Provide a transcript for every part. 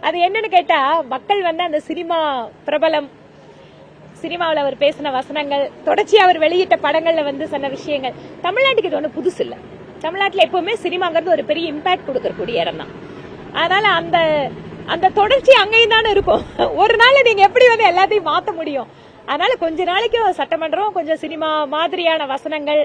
அது என்னன்னு கேட்டா, மக்கள் வந்து அந்த சினிமா பிரபலம், சினிமாவில் அவர் பேசின வசனங்கள், தொடர்ச்சியா அவர் வெளியிட்ட படங்கள்ல வந்து சொன்ன விஷயங்கள், தமிழ்நாட்டுக்கு இது ஒண்ணு புதுசு இல்ல. தமிழ்நாட்டுல எப்பவுமே சினிமாங்கிறது ஒரு பெரிய இம்பாக்ட் கொடுக்கக்கூடிய இடம் தான். அதனால அந்த அந்த தொடர்ச்சி அங்கேயும் தானே இருக்கும். ஒரு நாள் நீங்க எப்படி வந்து எல்லாத்தையும் மாத்த முடியும்? அதனால கொஞ்ச நாளைக்கு சட்டமன்றம் கொஞ்சம் சினிமா மாதிரியான வசனங்கள்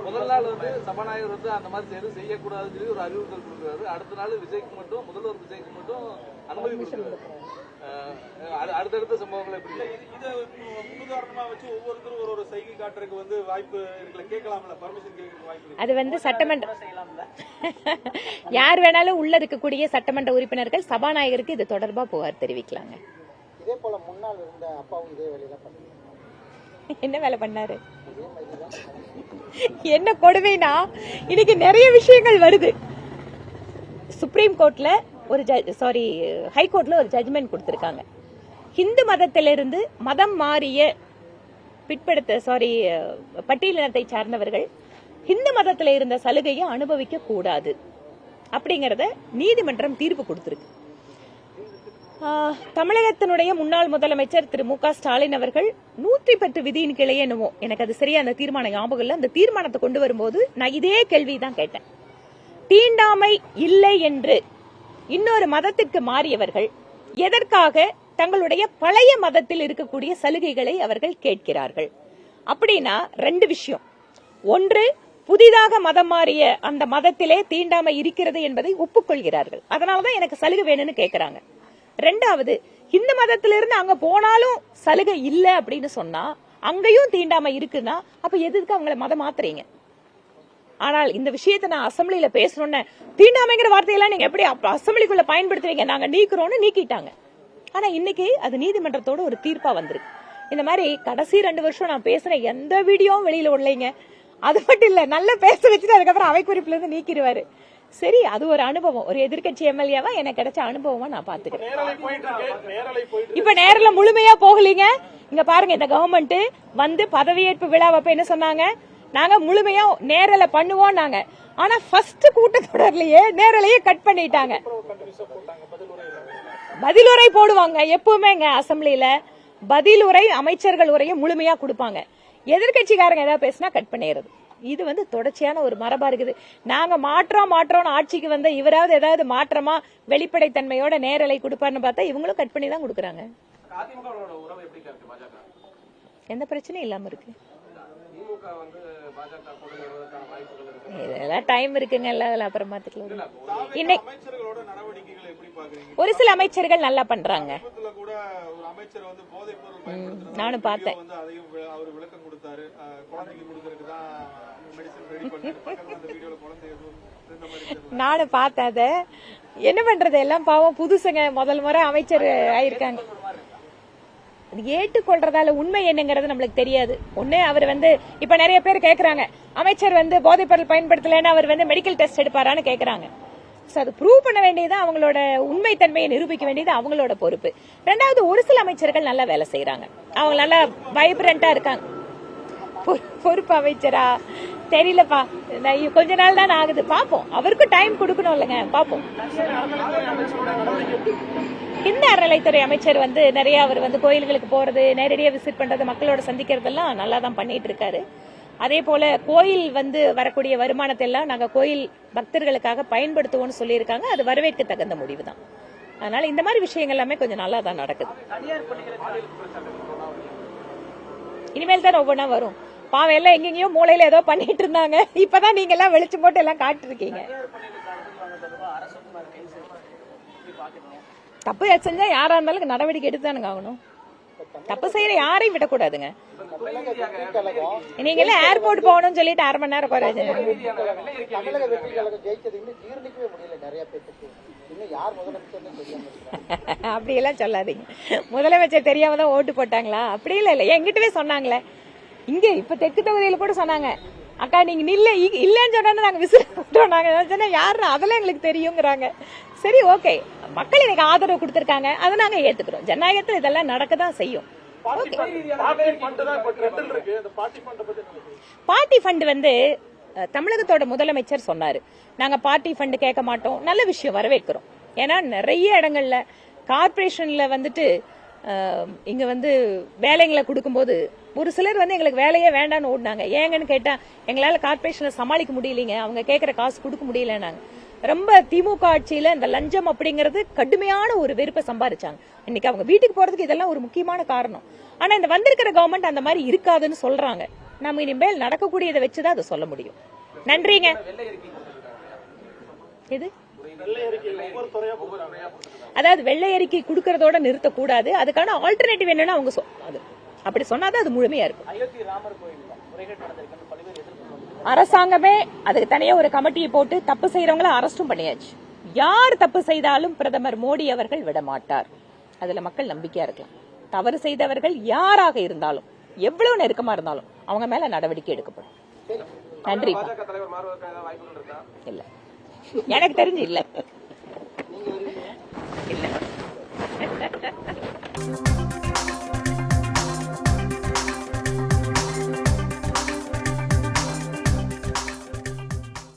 முதல் நாள் வந்து சபாநாயகர் வந்து அந்த மாதிரி செய்யக்கூடாதுன்னு சொல்லி ஒரு அறிவுறுத்தல் கொடுக்குறாரு. அடுத்த நாள் விஜய்க்கு மட்டும், முதல்வர் விஜய்க்கு மட்டும் அனுமதி கொடுக்குறாரு. அடுத்தடுத்த சம்பவங்கள் எப்படி இதை முன்னுதாரணமா வச்சு ஒவ்வொருத்தரும் ஒரு சைகை காட்டுறதுக்கு வந்து வாய்ப்பு இருக்குல்ல, கேட்கலாம்ல, பர்மிஷன் கேட்கறதுக்கு வாய்ப்பு இருக்கு. அது வந்து சட்டமன்றம் யார் வேணாலும் உள்ள இருக்கக்கூடிய சட்டமன்ற உறுப்பினர்கள் சபாநாயகருக்கு இது தொடர்பா புகார் தெரிவிக்கலாங்க. இதே போல முன்னாள் இருந்த அப்பாவும் இதே வேலையில பண்ணாரு. என்ன வேலை பண்ணாரு? என்ன கொடுமைனா, இன்னைக்கு நிறைய விஷயங்கள் வருது. சுப்ரீம் கோர்ட்ல ஒரு ஹைகோர்ட்ல ஒரு ஜட்ஜ்மெண்ட் கொடுத்திருக்காங்க. இந்து மதத்திலிருந்து மதம் மாறிய பட்டியலினத்தை சார்ந்தவர்கள் இந்து மதத்தில் இருந்த சலுகையை அனுபவிக்க கூடாது அப்படிங்கறத நீதிமன்றம் தீர்ப்பு கொடுத்திருக்கு. தமிழகத்தினுடைய முன்னாள் முதலமைச்சர் திரு மு.க. ஸ்டாலின் அவர்கள் 110 விதியின் கீழே என்னவோ, எனக்கு அது சரியா அந்த தீர்மானம் ஞாபகம் இல்லை, அந்த தீர்மானத்தை கொண்டு வரும்போது நான் இதே கேள்விதான் கேட்டேன். தீண்டாமை இல்லை என்று இன்னொரு மதத்திற்கு மாறியவர்கள் எதற்காக தங்களுடைய பழைய மதத்தில் இருக்கக்கூடிய சலுகைகளை அவர்கள் கேட்கிறார்கள்? அப்படின்னா ரெண்டு விஷயம். ஒன்று, புதிதாக மதம் மாறிய அந்த மதத்திலே தீண்டாமை இருக்கிறது என்பதை ஒப்புக்கொள்கிறார்கள், அதனாலதான் எனக்கு சலுகை வேணும்னு கேட்கிறாங்க. ரெண்டாவது, இந்த மதத்திலிருந்து அங்க போனாலும் சலுகை இல்ல அப்படின்னு சொன்னா, அங்கேயும் தீண்டாமை இருக்குன்னா அப்ப எதுக்கு அவங்கள மதம் மாத்துறீங்க? ஆனால் இந்த விஷயத்தை நான் அசம்பிளியில பேசணும்னு, தீண்டாமைங்கிற வார்த்தையெல்லாம் நீங்க எப்படி அசம்பிளிக்குள்ள பயன்படுத்துவீங்க, நாங்க நீக்கிறோம்னு நீக்கிட்டாங்க. ஆனா இன்னைக்கு அது நீதிமன்றத்தோட ஒரு தீர்ப்பா வந்திருக்கு. இந்த மாதிரி கடைசி 2 வருஷம் நான் பேசுற எந்த வீடியோவும் வெளியில விடலைங்க. அது மட்டும் இல்ல, நல்லா பேச வச்சுட்டு அதுக்கப்புறம் அவை குறிப்புல இருந்து நீக்கிடுவாரு. சரி, அது ஒரு அனுபவம், ஒரு எதிர்கட்சி எம்எல்ஏவா எனக்கு கிடைச்ச அனுபவமா நான் பாத்துக்கிறேன். இப்ப நேரில் முழுமையா போகலீங்க. இங்க பாருங்க, இந்த கவர்மெண்ட் வந்து பதவியேற்பு விழாவப்ப என்ன சொன்னாங்க, நாங்க முழுமையா நேரல பண்ணுவோம் நாங்க. ஆனா ஃபர்ஸ்ட் கூட்டத்தொடர்லயே நேரலையே கட் பண்ணிட்டாங்க. பதிலுரை போடுவாங்க எப்பவுமேங்க அசம்பிளியில, பதிலுரை அமைச்சர்கள் உரையும் முழுமையா கொடுப்பாங்க. எதிர்கட்சிக்காரங்க ஏதாவது பேசினா கட் பண்ணிடுறது. இது வந்து தொடர்ச்சியான ஒரு மரபா இருக்குது. நாங்க மாற்றோம் ஆட்சிக்கு வந்த இவராவது ஏதாவது மாற்றமா வெளிப்படைத்தன்மையோட நேரலை கொடுப்பாருன்னு பார்த்தா இவங்களும் கட் பண்ணி தான் கொடுக்கறாங்க. எந்த பிரச்சனையும் இல்லாம இருக்கு. இதெல்லாம் டைம் இருக்குங்க, எல்லாம் அப்புறம் பாத்துக்கலாம். இன்னைக்கு ஒரு சில அமைச்சர்கள் நல்லா பண்றாங்க. நானும் பார்த்தேன். நானும் பார்த்தேன். அத என்ன பண்றது, எல்லாம் பாவம் புதுசுங்க, முதல் முறை அமைச்சர் ஆயிருக்காங்க. ஏற்றுக்கொள்றதால உண்மை என்னங்கிறது நம்மளுக்கு தெரியாது. ஒண்ணு, அவர் வந்து இப்ப நிறைய பேர் கேக்குறாங்க, அமைச்சர் வந்து போதைப் பொருள் பயன்படுத்தலன்னா அவர் வந்து மெடிக்கல் டெஸ்ட் எடுப்பாரான்னு கேக்குறாங்க. அது ப்ரூவ் பண்ண வேண்டியது அவங்களோட உண்மை தன்மையை நிரூபிக்க வேண்டியது அவங்களோட பொறுப்பு. ரெண்டாவது, ஒரு சில அமைச்சர்கள் நல்லா வேலை செய்யறாங்க, அவங்க நல்லா வைப்ரண்டா இருக்காங்க. பொறுப்பு அமைச்சரா தெரியலப்பா, கொஞ்ச நாள் தான் ஆகுது, பாப்போம். அவருக்கும் டைம் கொடுக்கணும் இல்லைங்க, பாப்போம். இந்த அறநிலைத்துறை அமைச்சர் வந்து நிறைய அவர் வந்து கோயில்களுக்கு போறது, நேரடியா விசிட் பண்றது, மக்களோட சந்திக்கிறதெல்லாம் நல்லா தான் பண்ணிட்டு இருக்காரு. அதே போல கோயில் வந்து வரக்கூடிய வருமானத்தை எல்லாம் நாங்க கோயில் பக்தர்களுக்காக பயன்படுத்துவோம்னு சொல்லியிருக்காங்க. அது வரவேற்க தகுந்த முடிவு தான். அதனால இந்த மாதிரி விஷயங்கள் எல்லாமே கொஞ்சம் நல்லா தான் நடக்குது. இனிமேல் தான் ஒவ்வொன்னா வரும். பாவம் எல்லாம் எங்கெங்கயோ மூளையில ஏதோ பண்ணிட்டு இருந்தாங்க, இப்பதான் நீங்க எல்லாம் வெளிச்சம் போட்டு எல்லாம் காட்டு இருக்கீங்க. தப்பு செஞ்சா யாரா இருந்தாலும் நடவடிக்கை எடுத்துதானுங்க ஆகணும். தப்பு செய்யற யாரையும் விடக்கூடாதுங்க. நீங்க எல்லாம் ஏர்போர்ட் போகணும்னு சொல்லிட்டு 1/2 மணி நேரம் குறைஞ்சு. அப்படி எல்லாம் சொல்லாதீங்க. முதலமைச்சர் தெரியாம தான் ஓட்டு போட்டாங்களா? அப்படி இல்ல, எங்கிட்டவே சொன்னாங்களே. இங்க இப்ப தெற்கு தொகுதியில கூட சொன்னாங்க, அக்கா நீங்க இல்லன்னு சொன்னா நாங்க விசிறோம். நாங்க சொன்னா யாரு அதெல்லாம் எங்களுக்கு தெரியுங்கிறாங்க. சரி ஓகே, மக்கள் எனக்கு ஆதரவு கொடுத்திருக்காங்க, அதை நாங்க ஏத்துக்கிறோம். ஜனநாயகத்தில் இதெல்லாம் நடக்கதான் செய்யும். பார்ட்டி ஃபண்ட் வந்து தமிழகத்தோட முதலமைச்சர் சொன்னாரு, நாங்க பார்ட்டி ஃபண்ட் கேட்க மாட்டோம். நல்ல விஷயம், வரவேற்கிறோம். ஏன்னா நிறைய இடங்கள்ல கார்பரேஷன்ல வந்துட்டு இங்க வந்து வேலைங்களை கொடுக்கும்போது ஒரு சிலர் வந்து எங்களுக்கு வேலையே வேண்டான்னு ஓடினாங்க. ஏங்கன்னு கேட்டா எங்களால கார்பரேஷனை சமாளிக்க முடியலீங்க, அவங்க கேட்கிற காசு கொடுக்க முடியலன்னாங்க. ரொம்ப திமுக ஆட்சியில இந்த லஞ்சம் அப்படிங்கறது கடுமையான ஒரு வெறுப்பை சம்பாதிச்சாங்க. இன்னைக்கு அவங்க வீட்டுக்கு போறதுக்கு இதெல்லாம் ஒரு முக்கியமான காரணம். ஆனா இந்த வந்திருக்கிற கவர்மெண்ட் அந்த மாதிரி இருக்காதுன்னு சொல்றாங்க. நம்ம இனிமேல் நடக்கக்கூடியதை வச்சுதான் அதை சொல்ல முடியும். நன்றிங்க. இது அதாவது வெள்ளை அறிக்கை கொடுக்கறதோட நிறுத்தக்கூடாது, அதுக்கான ஆல்டர்னேட்டிவ் என்னன்னா அவங்க அது அப்படி சொன்னாதான் அது முழுமையா இருக்கும். அரசாங்கமே அதுக்கு தனியா ஒரு கமிட்டியை போட்டு தப்பு செய்யறவங்களை அரெஸ்டும் பண்ணியாச்சு. யார் தப்பு செய்தாலும் பிரதமர் மோடி அவர்கள் விட மாட்டார், அதுல மக்கள் நம்பிக்கையா இருக்கலாம். தவறு செய்தவர்கள் யாராக இருந்தாலும் எவ்வளவு நெருக்கமா இருந்தாலும் அவங்க மேல நடவடிக்கை எடுக்கப்படும். நன்றி. இல்ல எனக்கு தெரிஞ்சு இல்ல.